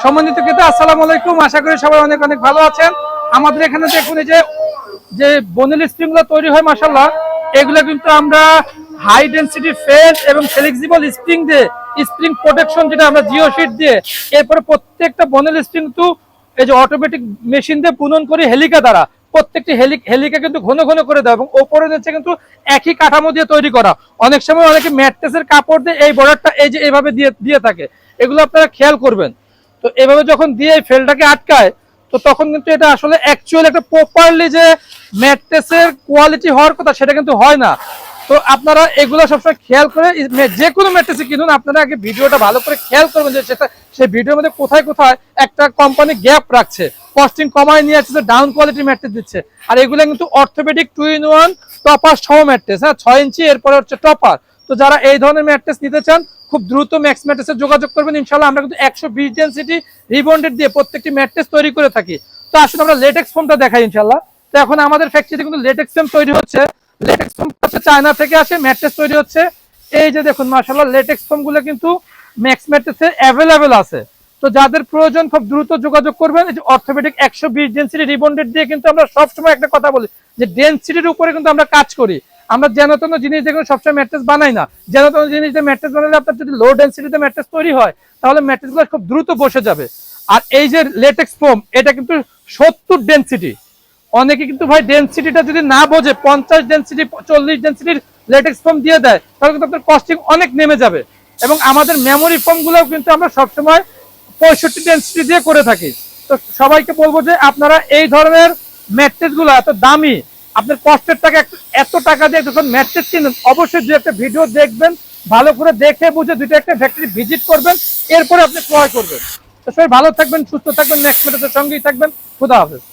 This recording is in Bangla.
সম্মানিত ক্রেতা, আসসালামু আলাইকুম। আশা করি সবাই অনেক অনেক ভালো আছেন। আমাদের এখানে দেখুন এই যে বনেল স্প্রিং গুলো তৈরি হয় মাশাআল্লাহ, এগুলো কিন্তু আমরা হাই ডেনসিটি ফেজ এবং ফ্লেক্সিবল স্প্রিং দিয়ে স্প্রিং প্রোটেকশন যেটা আমরা জিও শিট দিয়ে এরপরে প্রত্যেকটা বনেল স্প্রিং কিন্তু এই যে অটোমেটিক মেশিন দিয়ে বুনন করি হেলিকা দ্বারা। প্রত্যেকটি হেলিকা কিন্তু ঘন ঘন করে দেয় এবং ওপরে নিচে কিন্তু একই কাঠামো দিয়ে তৈরি করা। অনেক সময় অনেকে ম্যাট্রেসের কাপড় দিয়ে এই বর্ডারটা এই যে এইভাবে দিয়ে থাকে, এগুলো আপনারা খেয়াল করবেন। তো এভাবে যখন দিয়ে এই ফেলটাকে আটকায়, তো তখন কিন্তু এটা আসলে অ্যাকচুয়ালি একটা প্রপারলি যে ম্যাট্রেসের কোয়ালিটি হওয়ার কথা সেটা কিন্তু হয় না। তো আপনারা এগুলো সবসময় খেয়াল করে যে কোনো ম্যাট্রেসে কিনুন, আপনারা আগে ভিডিওটা ভালো করে খেয়াল করবেন যে সেটা সেই ভিডিওর মধ্যে কোথায় কোথায় একটা কোম্পানি গ্যাপ রাখছে, কস্টিং কমায় নিয়ে আসছে, ডাউন কোয়ালিটি ম্যাট্রেস দিচ্ছে। আর এগুলো কিন্তু অর্থোপেডিক 2-in-1 টপার সহ ম্যাট্রেস, হ্যাঁ 6 ইঞ্চি, এরপরে হচ্ছে টপার। তো যারা এই ধরনের ম্যাট্রেস নিতে চান খুব দ্রুত ম্যাক্স ম্যাট্রেসে যোগাযোগ করবেন। ইনশাআল্লাহ আমরা কিন্তু 120 ডেনসিটি রিবন্ডেড দিয়ে প্রত্যেকটি ম্যাট্রেস তৈরি করে থাকি। তো আসলে আমরা লেটেক্স ফোমটা দেখাই ইনশাআল্লাহ। তো এখন আমাদের ফ্যাক্টরিতে কিন্তু লেটেক্স ফোম তৈরি হচ্ছে। লেটেক্স ফোম হচ্ছে চায়না থেকে আসে, ম্যাট্রেস তৈরি হচ্ছে। এই যে দেখুন মাশাআল্লাহ, লেটেক্স ফোম গুলো কিন্তু ম্যাক্স ম্যাট্রেসে অ্যাভেলেবেল আছে। তো যাদের প্রয়োজন খুব দ্রুত যোগাযোগ করবেন। এই যে অর্থোপেডিক 120 ডেনসিটি রিবন্ডেড দিয়ে কিন্তু আমরা সবসময় একটা কথা বলি যে ডেনসিটির উপরে কিন্তু আমরা কাজ করি। আমরা যেন তেন জিনিস দেখুন সবসময় ম্যাট্রেস বানাই না। যেন তেন জিনিস দিয়ে ম্যাট্রেস বানালে আপনার যদি লো ডেনসিটিতে ম্যাট্রেস তৈরি হয় তাহলে ম্যাট্রেসগুলো খুব দ্রুত বসে যাবে। আর এই যে লেটেক্স ফোম, এটা কিন্তু 70 ডেনসিটি। অনেকে কিন্তু ভাই ডেনসিটিটা যদি না বোঝে 50 ডেনসিটি 40 ডেনসিটির লেটেক্স ফোম দিয়ে দেয়, তাহলে কিন্তু আপনার কস্টিং অনেক নেমে যাবে। এবং আমাদের মেমোরি ফোমগুলোও কিন্তু আমরা সবসময় 65 ডেনসিটি দিয়ে করে থাকি। তো সবাইকে বলবো যে আপনারা এই ধরনের ম্যাট্রেসগুলো এত দামি, আপনার কষ্টের টাকা এত টাকা দিয়ে যখন ম্যাট্রেস কিনেন অবশ্যই দু একটা ভিডিও দেখবেন, ভালো করে দেখে বুঝে দুটো একটা ফ্যাক্টরি ভিজিট করবেন, এরপরে আপনি ক্রয় করবেন। তো সবাই ভালো থাকবেন, সুস্থ থাকবেন, নেক্সট ভিডিওতে সঙ্গেই থাকবেন। খুদা হাফেজ।